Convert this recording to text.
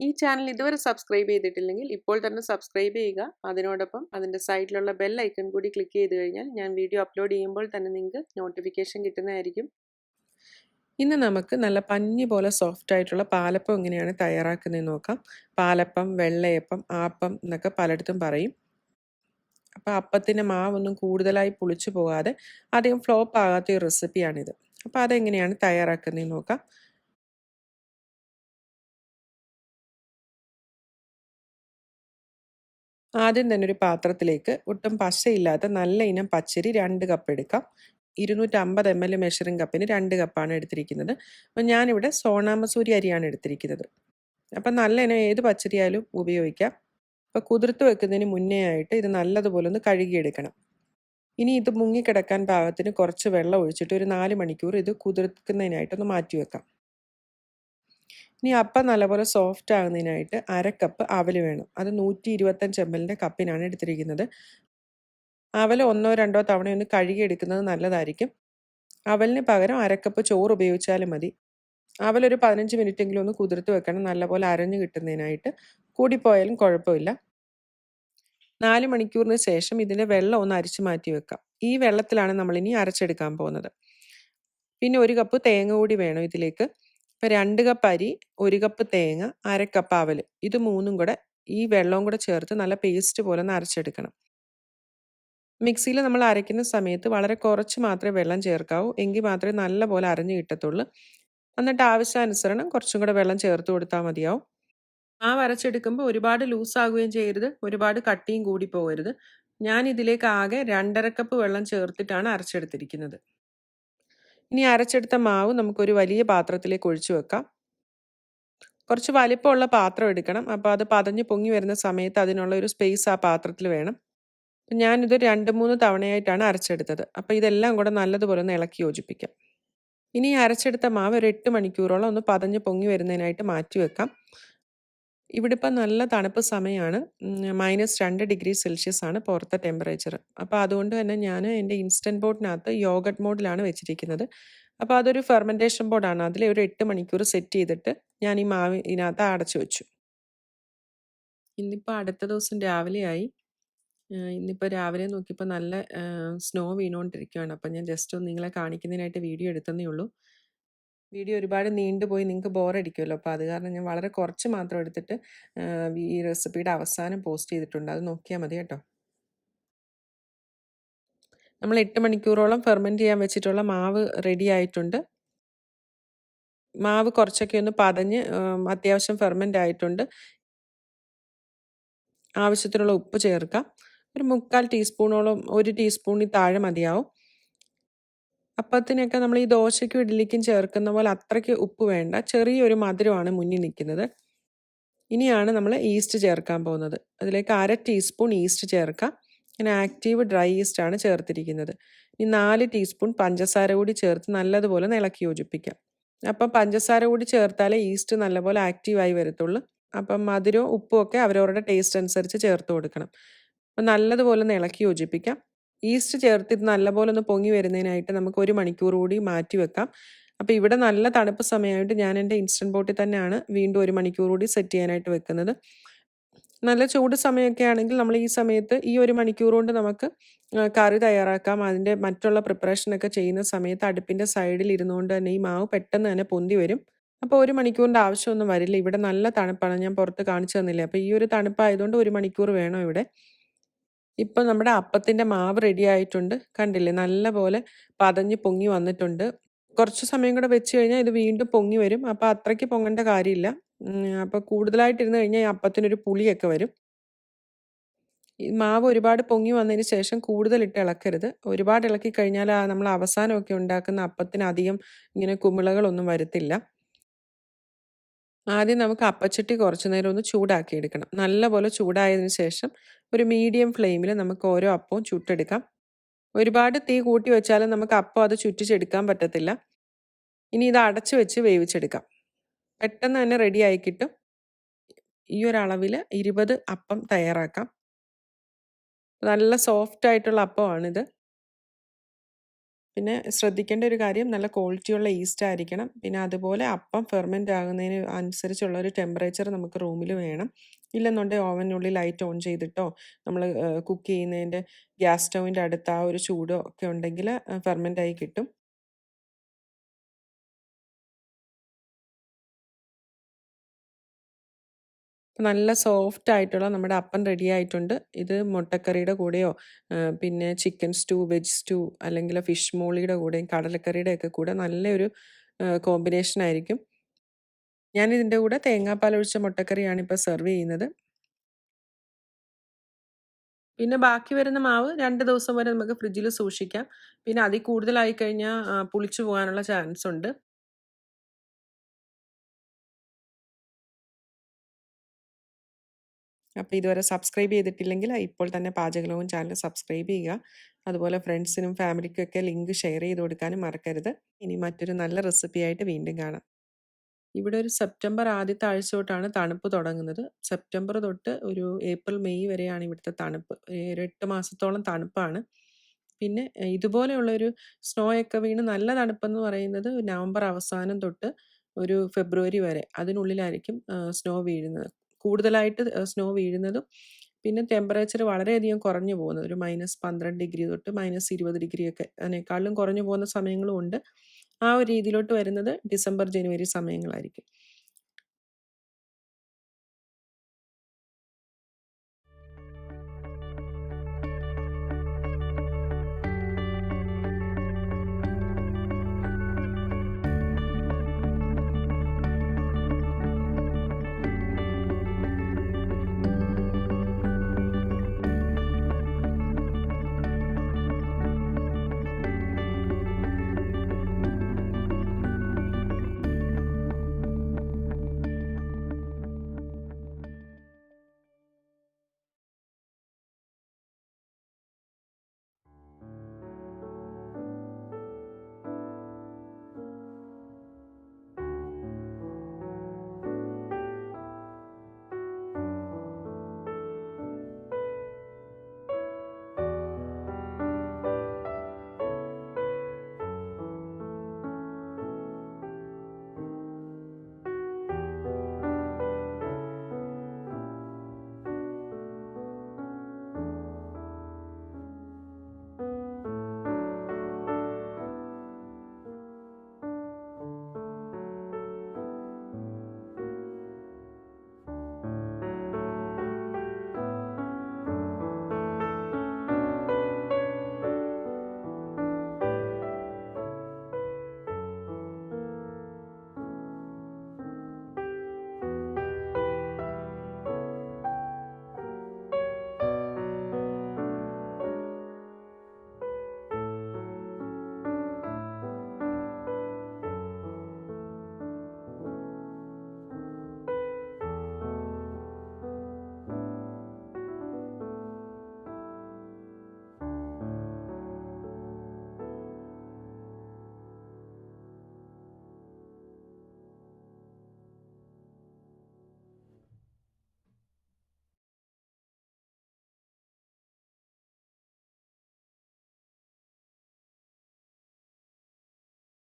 ഈ ചാനൽ ഇതുവരെ സബ്സ്ക്രൈബ് ചെയ്തിട്ടില്ലെങ്കിൽ ഇപ്പോൾ തന്നെ സബ്സ്ക്രൈബ് ചെയ്യുക. അതിനോടൊപ്പം അതിൻ്റെ സൈഡിലുള്ള ബെൽ ഐക്കൺ കൂടി ക്ലിക്ക് ചെയ്ത് കഴിഞ്ഞാൽ ഞാൻ വീഡിയോ അപ്ലോഡ് ചെയ്യുമ്പോൾ തന്നെ നിങ്ങൾക്ക് നോട്ടിഫിക്കേഷൻ കിട്ടുന്നതായിരിക്കും. ഇന്ന് നമുക്ക് നല്ല പഞ്ഞി പോലെ സോഫ്റ്റ് ആയിട്ടുള്ള പാലപ്പം എങ്ങനെയാണ് തയ്യാറാക്കുന്നതെന്ന് നോക്കാം. പാലപ്പം, വെള്ളയപ്പം, ആപ്പം എന്നൊക്കെ പലയിടത്തും പറയും. അപ്പോൾ അപ്പത്തിൻ്റെ മാവൊന്നും കൂടുതലായി പുളിച്ചു പോകാതെ അധികം ഫ്ലോപ്പ് ആകാത്ത ഒരു റെസിപ്പിയാണിത്. അപ്പോൾ അതെങ്ങനെയാണ് തയ്യാറാക്കുന്നതെന്ന് നോക്കാം. ആദ്യം തന്നെ ഒരു പാത്രത്തിലേക്ക് ഒട്ടും പശയില്ലാത്ത നല്ല ഇനം പച്ചരി 2 കപ്പ് എടുക്കാം. 250 ml മെഷറിംഗ് കപ്പിന് 2 കപ്പാണ് എടുത്തിരിക്കുന്നത്. അപ്പോൾ ഞാനിവിടെ സോണ മസൂരി അരിയാണ് എടുത്തിരിക്കുന്നത്. അപ്പം നല്ല ഇനം ഏത് പച്ചരി ആയാലും ഉപയോഗിക്കാം. അപ്പോൾ കുതിർത്ത് വെക്കുന്നതിന് മുന്നേ ആയിട്ട് ഇത് നല്ലതുപോലെ ഒന്ന് കഴുകിയെടുക്കണം. ഇനി ഇത് മുങ്ങിക്കിടക്കാൻ പാകത്തിന് കുറച്ച് വെള്ളം ഒഴിച്ചിട്ട് ഒരു 4 മണിക്കൂർ ഇത് കുതിർക്കുന്നതിനായിട്ടൊന്ന് മാറ്റി വെക്കാം. ഇനി അപ്പം നല്ലപോലെ സോഫ്റ്റ് ആകുന്നതിനായിട്ട് 1/2 കപ്പ് അവൽ വേണം. അത് 125 ml കപ്പിനാണ് എടുത്തിരിക്കുന്നത്. അവൽ 1-2 തവണ ഒന്ന് കഴുകിയെടുക്കുന്നത് നല്ലതായിരിക്കും. അവലിന് പകരം 1/2 കപ്പ് ചോറ് ഉപയോഗിച്ചാലും മതി. അവലൊരു 15 മിനിറ്റെങ്കിലും ഒന്ന് കുതിർത്ത് വെക്കണം, നല്ലപോലെ അരഞ്ഞു കിട്ടുന്നതിനായിട്ട്. കൂടിപ്പോയാലും കുഴപ്പമില്ല. 4 മണിക്കൂറിന് ശേഷം ഇതിൻ്റെ വെള്ളം ഒന്ന് അരിച്ചു മാറ്റി വെക്കാം. ഈ വെള്ളത്തിലാണ് നമ്മളിനി അരച്ചെടുക്കാൻ പോകുന്നത്. പിന്നെ 1 കപ്പ് തേങ്ങ കൂടി വേണം ഇതിലേക്ക്. ഇപ്പോൾ 2 കപ്പ് അരി, 1 കപ്പ് തേങ്ങ, 1/2 കപ്പ് അവൽ, ഇത് മൂന്നും കൂടെ ഈ വെള്ളവും കൂടെ ചേർത്ത് നല്ല പേസ്റ്റ് പോലെ ഒന്ന് അരച്ചെടുക്കണം. മിക്സിയിൽ നമ്മൾ അരയ്ക്കുന്ന സമയത്ത് വളരെ കുറച്ച് മാത്രമേ വെള്ളം ചേർക്കാവൂ, എങ്കിൽ മാത്രമേ നല്ല പോലെ അരഞ്ഞു കിട്ടത്തുള്ളൂ. എന്നിട്ട് ആവശ്യാനുസരണം കുറച്ചും കൂടെ വെള്ളം ചേർത്ത് കൊടുത്താൽ മതിയാവും. അരച്ചെടുക്കുമ്പോൾ ഒരുപാട് ലൂസാകുകയും ചെയ്യരുത്, ഒരുപാട് കട്ടിയും കൂടി പോകരുത്. ഞാൻ ഇതിലേക്ക് ആകെ 2.5 കപ്പ് വെള്ളം ചേർത്തിട്ടാണ് അരച്ചെടുത്തിരിക്കുന്നത്. ഇനി അരച്ചെടുത്ത മാവ് നമുക്കൊരു വലിയ പാത്രത്തിലേക്ക് ഒഴിച്ചു വെക്കാം. കുറച്ച് വലിപ്പമുള്ള പാത്രം എടുക്കണം. അപ്പോൾ അത് പതഞ്ഞ് പൊങ്ങി വരുന്ന സമയത്ത് അതിനുള്ള ഒരു സ്പേസ് ആ പാത്രത്തിൽ വേണം. ഞാനിത് 2-3 തവണയായിട്ടാണ് അരച്ചെടുത്തത്. അപ്പോൾ ഇതെല്ലാം കൂടെ നല്ലതുപോലെ ഒന്ന് ഇളക്കി യോജിപ്പിക്കാം. ഇനി അരച്ചെടുത്ത മാവ് ഒരു 8 മണിക്കൂറോളം ഒന്ന് പതഞ്ഞ് പൊങ്ങി വരുന്നതിനായിട്ട് മാറ്റി വെക്കാം. ഇവിടെ ഇപ്പം നല്ല തണുപ്പ് സമയമാണ്. -2 ഡിഗ്രി സെൽഷ്യസ് ആണ് പുറത്തെ ടെമ്പറേച്ചർ. അപ്പോൾ അതുകൊണ്ട് തന്നെ ഞാൻ എൻ്റെ ഇൻസ്റ്റൻറ്റ് ബോട്ടിനകത്ത് യോഗട്ട് മോഡിലാണ് വെച്ചിരിക്കുന്നത്. അപ്പോൾ അതൊരു ഫെർമെൻറ്റേഷൻ ബോർഡാണ്. അതിൽ ഒരു 8 മണിക്കൂർ സെറ്റ് ചെയ്തിട്ട് ഞാൻ ഈ മാവ് ഇതിനകത്ത് അടച്ചു വെച്ചു. ഇന്നിപ്പോൾ അടുത്ത ദിവസം രാവിലെയായി. ഇന്നിപ്പോൾ രാവിലെ നോക്കിയപ്പോൾ നല്ല സ്നോ വീണുകൊണ്ടിരിക്കുകയാണ്. അപ്പം ഞാൻ ജസ്റ്റ് ഒന്ന് നിങ്ങളെ കാണിക്കുന്നതിനായിട്ട് വീഡിയോ എടുത്തതേ ഉള്ളൂ. വീഡിയോ ഒരുപാട് നീണ്ടുപോയി നിങ്ങൾക്ക് ബോറടിക്കുമല്ലോ. അപ്പോൾ അത് കാരണം ഞാൻ വളരെ കുറച്ച് മാത്രം എടുത്തിട്ട് ഈ റെസിപ്പിയുടെ അവസാനം പോസ്റ്റ് ചെയ്തിട്ടുണ്ട്. അത് നോക്കിയാൽ മതി കേട്ടോ. നമ്മൾ 8 മണിക്കൂറോളം ഫെർമെൻറ്റ് ചെയ്യാൻ വെച്ചിട്ടുള്ള മാവ് റെഡി ആയിട്ടുണ്ട്. മാവ് കുറച്ചൊക്കെ ഒന്ന് പതഞ്ഞ് അത്യാവശ്യം ഫെർമെൻ്റ് ആയിട്ടുണ്ട്. ആവശ്യത്തിനുള്ള ഉപ്പ് ചേർക്കാം. ഒരു 3/4 ടീസ്പൂണോളം, 1 ടീസ്പൂണിൽ താഴെ മതിയാവും. അപ്പത്തിനൊക്കെ നമ്മൾ ഈ ദോശയ്ക്കും ഇഡ്ഡലിക്കും ചേർക്കുന്ന പോലെ അത്രയ്ക്ക് ഉപ്പ് വേണ്ട. ചെറിയൊരു മധുരമാണ് മുന്നിൽ നിൽക്കുന്നത്. ഇനിയാണ് നമ്മൾ ഈസ്റ്റ് ചേർക്കാൻ പോകുന്നത്. അതിലേക്ക് 1/2 ടീസ്പൂൺ ഈസ്റ്റ് ചേർക്കാം. ഞാൻ ആക്റ്റീവ് ഡ്രൈ ഈസ്റ്റ് ആണ് ചേർത്തിരിക്കുന്നത്. ഇനി 4 ടീസ്പൂൺ പഞ്ചസാര കൂടി ചേർത്ത് നല്ലതുപോലെ ഇളക്കി യോജിപ്പിക്കാം. അപ്പം പഞ്ചസാര കൂടി ചേർത്താലേ ഈസ്റ്റ് നല്ലപോലെ ആക്റ്റീവായി വരത്തുള്ളൂ. അപ്പം മധുരവും ഉപ്പും ഒക്കെ അവരവരുടെ ടേസ്റ്റ് അനുസരിച്ച് ചേർത്ത് കൊടുക്കണം. അപ്പം നല്ലതുപോലെ ഒന്ന് ഇളക്കി യോജിപ്പിക്കാം. ഈസ്റ്റ് ചേർത്തിട്ട് നല്ലപോലെ ഒന്ന് പൊങ്ങി വരുന്നതിനായിട്ട് നമുക്ക് 1 മണിക്കൂർ കൂടി മാറ്റി വെക്കാം. അപ്പോൾ ഇവിടെ നല്ല തണുപ്പ് സമയമായിട്ട് ഞാൻ എൻ്റെ ഇൻസ്റ്റൻറ്റ് പോട്ടിൽ തന്നെയാണ് വീണ്ടും 1 മണിക്കൂർ കൂടി സെറ്റ് ചെയ്യാനായിട്ട് വെക്കുന്നത്. നല്ല ചൂട് സമയമൊക്കെ ആണെങ്കിൽ നമ്മൾ ഈ സമയത്ത് ഈ 1 മണിക്കൂർ കൊണ്ട് നമുക്ക് കറി തയ്യാറാക്കാം. അതിൻ്റെ മറ്റുള്ള പ്രിപ്പറേഷനൊക്കെ ചെയ്യുന്ന സമയത്ത് അടുപ്പിൻ്റെ സൈഡിൽ ഇരുന്നുകൊണ്ട് തന്നെ ഈ മാവ് പെട്ടെന്ന് തന്നെ പൊന്തി വരും. അപ്പോൾ 1 മണിക്കൂറിൻ്റെ ആവശ്യമൊന്നും വരില്ല. ഇവിടെ നല്ല തണുപ്പാണ്, ഞാൻ പുറത്ത് കാണിച്ചു തന്നില്ലേ. അപ്പോൾ ഈ ഒരു തണുപ്പായതുകൊണ്ട് 1 മണിക്കൂർ വേണം ഇവിടെ. ഇപ്പം നമ്മുടെ അപ്പത്തിൻ്റെ മാവ് റെഡി ആയിട്ടുണ്ട്. കണ്ടില്ലേ, നല്ല പോലെ പതഞ്ഞ് പൊങ്ങി വന്നിട്ടുണ്ട്. കുറച്ച് സമയം കൂടെ വെച്ച് കഴിഞ്ഞാൽ ഇത് വീണ്ടും പൊങ്ങി വരും. അപ്പോൾ അത്രയ്ക്ക് പൊങ്ങേണ്ട കാര്യമില്ല. അപ്പോൾ കൂടുതലായിട്ടിരുന്ന് കഴിഞ്ഞാൽ ഈ അപ്പത്തിനൊരു പുളിയൊക്കെ വരും. ഈ മാവ് ഒരുപാട് പൊങ്ങി വന്നതിന് ശേഷം കൂടുതലിട്ട് ഇളക്കരുത്. ഒരുപാട് ഇളക്കി കഴിഞ്ഞാൽ നമ്മൾ അവസാനമൊക്കെ ഉണ്ടാക്കുന്ന അപ്പത്തിന് അധികം ഇങ്ങനെ കുമിളകളൊന്നും വരത്തില്ല. ആദ്യം നമുക്ക് അപ്പച്ചട്ടി കുറച്ച് നേരം ഒന്ന് ചൂടാക്കി എടുക്കണം. നല്ലപോലെ ചൂടായതിനു ശേഷം ഒരു മീഡിയം ഫ്ലെയിമിൽ നമുക്ക് ഓരോ അപ്പവും ചുട്ടെടുക്കാം. ഒരുപാട് തീ കൂട്ടി വെച്ചാലും നമുക്ക് അപ്പം അത് ചുറ്റിച്ചെടുക്കാൻ പറ്റത്തില്ല. ഇനി ഇത് അടച്ചു വെച്ച് വേവിച്ചെടുക്കാം. പെട്ടെന്ന് തന്നെ റെഡി ആയി കിട്ടും. ഈ ഒരു അളവിൽ 20 അപ്പം തയ്യാറാക്കാം. നല്ല സോഫ്റ്റ് ആയിട്ടുള്ള അപ്പമാണിത്. പിന്നെ ശ്രദ്ധിക്കേണ്ട ഒരു കാര്യം നല്ല ക്വാളിറ്റിയുള്ള ഈസ്റ്റ് ആയിരിക്കണം. പിന്നെ അതുപോലെ അപ്പം ഫെർമെൻ്റ് ആകുന്നതിന് അനുസരിച്ചുള്ള ഒരു ടെമ്പറേച്ചർ നമുക്ക് റൂമിൽ വേണം. ഇല്ലെന്നുണ്ടെങ്കിൽ ഓവനുള്ളിൽ ലൈറ്റ് ഓൺ ചെയ്തിട്ടോ നമ്മൾ കുക്ക് ചെയ്യുന്നതിൻ്റെ ഗ്യാസ് സ്റ്റൗവിൻ്റെ അടുത്ത് ആ ഒരു ചൂടോ ഒക്കെ ഉണ്ടെങ്കിൽ ഫെർമെൻ്റ് ആയി കിട്ടും. നല്ല സോഫ്റ്റ് ആയിട്ടുള്ള നമ്മുടെ അപ്പം റെഡി ആയിട്ടുണ്ട്. ഇത് മുട്ടക്കറിയുടെ കൂടെയോ പിന്നെ ചിക്കൻ സ്റ്റൂ, വെജ് സ്റ്റൂ അല്ലെങ്കിൽ ഫിഷ് മോളിയുടെ കൂടെയും കടലക്കറിയുടെ ഒക്കെ കൂടെ നല്ലൊരു കോമ്പിനേഷൻ ആയിരിക്കും. ഞാൻ ഇതിൻ്റെ കൂടെ തേങ്ങാപ്പാൽ ഒഴിച്ച മുട്ടക്കറിയാണ് ഇപ്പോൾ സെർവ് ചെയ്യുന്നത്. പിന്നെ ബാക്കി വരുന്ന മാവ് 2 ദിവസം വരെ നമുക്ക് ഫ്രിഡ്ജിൽ സൂക്ഷിക്കാം. പിന്നെ അതിൽ കൂടുതലായി കഴിഞ്ഞാൽ പുളിച്ചു പോകാനുള്ള ചാൻസ് ഉണ്ട്. അപ്പോൾ ഇതുവരെ സബ്സ്ക്രൈബ് ചെയ്തിട്ടില്ലെങ്കിൽ ഇപ്പോൾ തന്നെ പാചകലോകം ചാനൽ സബ്സ്ക്രൈബ് ചെയ്യുക. അതുപോലെ ഫ്രണ്ട്സിനും ഫാമിലിക്കും ഒക്കെ ലിങ്ക് ഷെയർ ചെയ്ത് കൊടുക്കാനും മറക്കരുത്. ഇനി മറ്റൊരു നല്ല റെസിപ്പിയായിട്ട് വീണ്ടും കാണാം. ഇവിടെ ഒരു സെപ്റ്റംബർ ആദ്യത്തെ ആഴ്ച തൊട്ടാണ് തണുപ്പ് തുടങ്ങുന്നത്. സെപ്റ്റംബർ തൊട്ട് ഒരു ഏപ്രിൽ മെയ് വരെയാണ് ഇവിടുത്തെ തണുപ്പ്. ഒരു 8 മാസത്തോളം തണുപ്പാണ്. പിന്നെ ഇതുപോലെയുള്ളൊരു സ്നോ ഒക്കെ വീണ് നല്ല തണുപ്പെന്ന് പറയുന്നത് നവംബർ അവസാനം തൊട്ട് ഒരു ഫെബ്രുവരി വരെ അതിനുള്ളിലായിരിക്കും സ്നോ വീഴുന്നത്. കൂടുതലായിട്ട് സ്നോ വീഴുന്നതും പിന്നെ ടെമ്പറേച്ചർ വളരെയധികം കുറഞ്ഞു പോകുന്നത് ഒരു -12 തൊട്ട് -20 ഒക്കെ അതിനേക്കാളും കുറഞ്ഞു പോകുന്ന സമയങ്ങളും ഉണ്ട്. ആ ഒരു രീതിയിലോട്ട് വരുന്നത് ഡിസംബർ, ജനുവരി സമയങ്ങളായിരിക്കും.